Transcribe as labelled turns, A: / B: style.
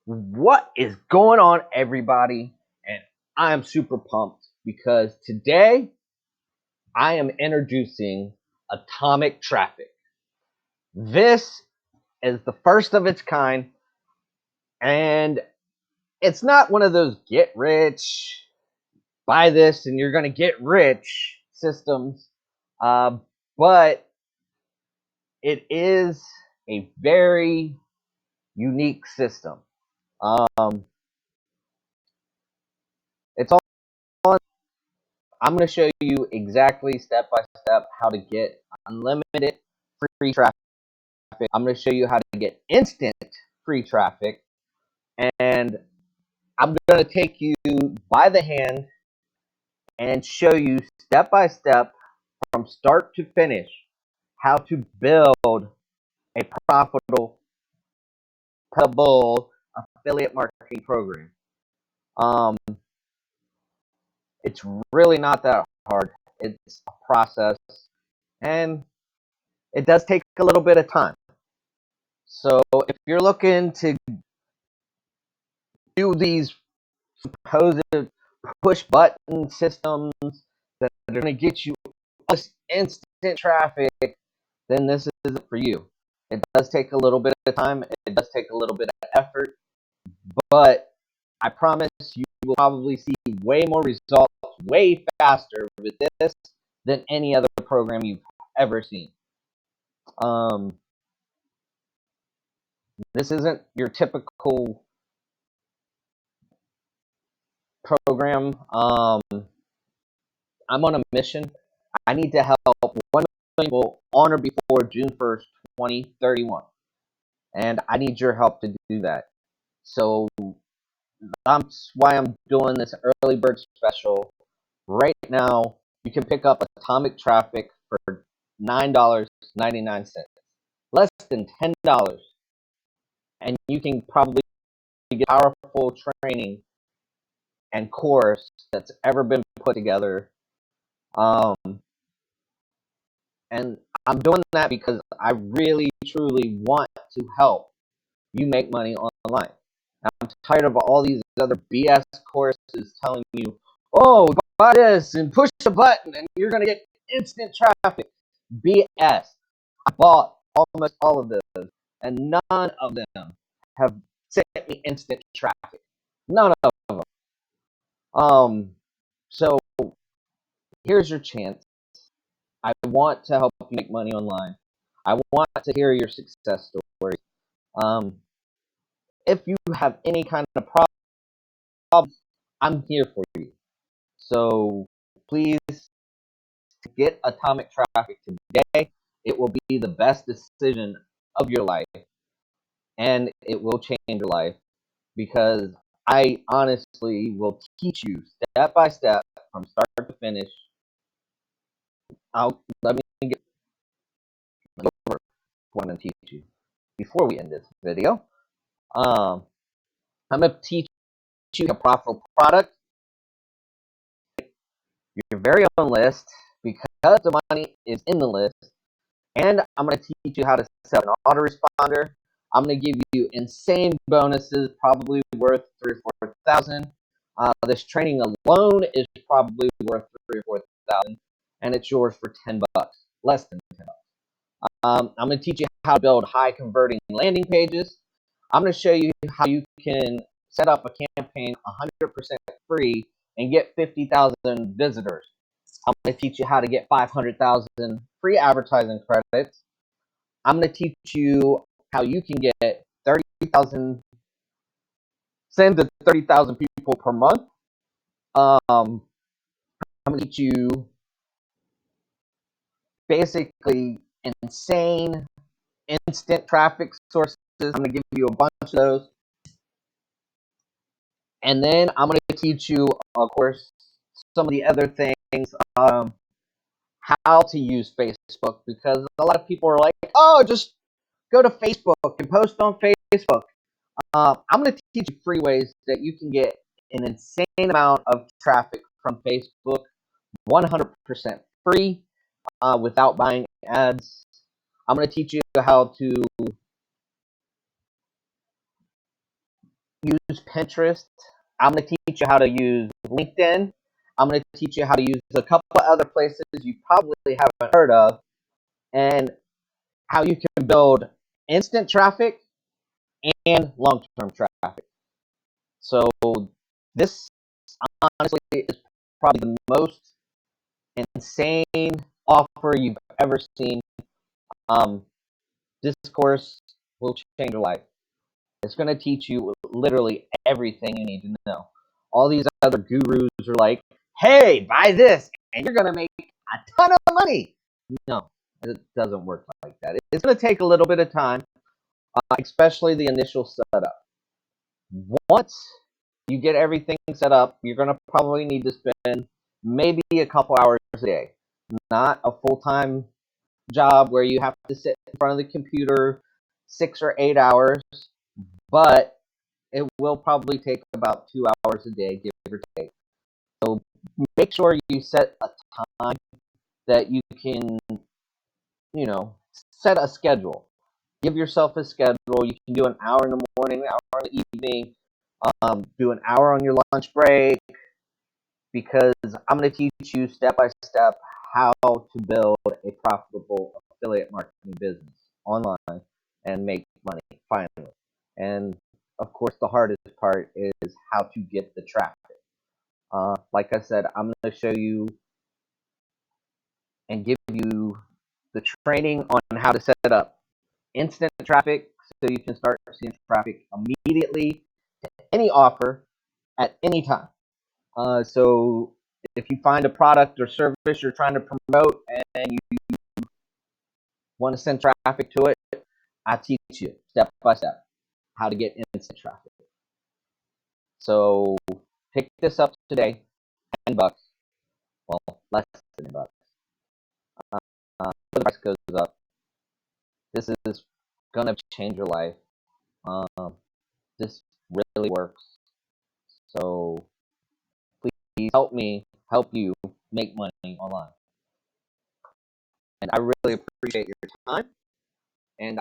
A: What is going on, everybody? And I am super pumped because today I am introducing atomic traffic. This is the first of its kind, and it's not one of those get rich, buy this and you're going to get rich systems, uh, but it is a very unique system. Um, it's all I'm going to show you exactly step by step how to get unlimited free traffic. I'm going to show you how to get instant free traffic. And I'm going to take you by the hand and show you step by step from start to finish how to build a profitable affiliate marketing program. Um, it's really not that hard. It's a process, and it does take a little bit of time. So if you're looking to do these supposed push button systems that are going to get you instant traffic, then this isn't for you. It does take a little bit of time. It does take a little bit of effort, but I promise you will probably see way more results way faster with this than any other program you've ever seen. Um, this isn't your typical program. I'm on a mission. I need to help 1 million people on or before June 1st, 2031. And I need your help to do that. So that's why I'm doing this early bird special. Right now, you can pick up Atomic Traffic for $9.99, less than $10. And you can probably get powerful training and course that's ever been put together. Um, And I'm doing that because I really, truly want to help you make money online. I'm tired of all these other BS courses telling you, oh, buy this and push a button and you're going to get instant traffic. BS. I bought almost all of those, and none of them have sent me instant traffic. None of them. So here's your chance. I want to help you make money online. I want to hear your success story. Um, if you have any kind of problems, I'm here for you. So please get Atomic Traffic today. It will be the best decision of your life, and it will change your life because I honestly will teach you step by step from start to finish. Let me get over what I'm going to teach you before we end this video. Um, I'm going to teach you a profitable product, your very own list, because the money is in the list. And I'm going to teach you how to sell an autoresponder. I'm going to give you insane bonuses, probably worth 3 or 4 thousand. This training alone is probably worth 3 or 4 thousand, and it's yours for $10, less than $10. I'm going to teach you how to build high converting landing pages. I'm going to show you how you can set up a campaign 100% free and get 50,000 visitors. I'm going to teach you how to get 500,000 free advertising credits. I'm going to teach you how you can get 30,000, send to 30,000 people per month. I'm going to teach you basically insane instant traffic sources. I'm going to give you a bunch of those. And then I'm going to teach you, of course, some of the other things, how to use Facebook, because a lot of people are like, oh, just go to Facebook and post on Facebook. I'm going to teach you free ways that you can get an insane amount of traffic from Facebook 100% free without buying ads. I'm going to teach you how to use Pinterest. I'm going to teach you how to use LinkedIn. I'm going to teach you how to use a couple of other places you probably haven't heard of, and how you can build instant traffic and long-term traffic. So this honestly is probably the most insane offer you've ever seen. Um, this course will change your life. It's going to teach you literally everything you need to know. All these other gurus are like, hey, buy this and you're going to make a ton of money. No, it doesn't work like that. It's going to take a little bit of time, especially the initial setup. Once you get everything set up, you're going to probably need to spend maybe a couple hours a day, not a full-time job where you have to sit in front of the computer 6 or 8 hours, but it will probably take about 2 hours a day, give or take. So make sure you set a time that you can, set a schedule. Give yourself a schedule. You can do an hour in the morning, an hour in the evening, do an hour on your lunch break, because I'm going to teach you step by step how to build a profitable affiliate marketing business online and make money finally. And of course, the hardest part is how to get the traffic. Like I said, I'm going to show you and give you the training on how to set up instant traffic so you can start seeing traffic immediately to any offer at any time. So if you find a product or service you're trying to promote and you want to send traffic to it, I teach you step by step how to get instant traffic. So pick this up today, $10. Well, less than $10. The price goes up. This is gonna change your life. This really works. So please help me help you make money online. And I really appreciate your time. And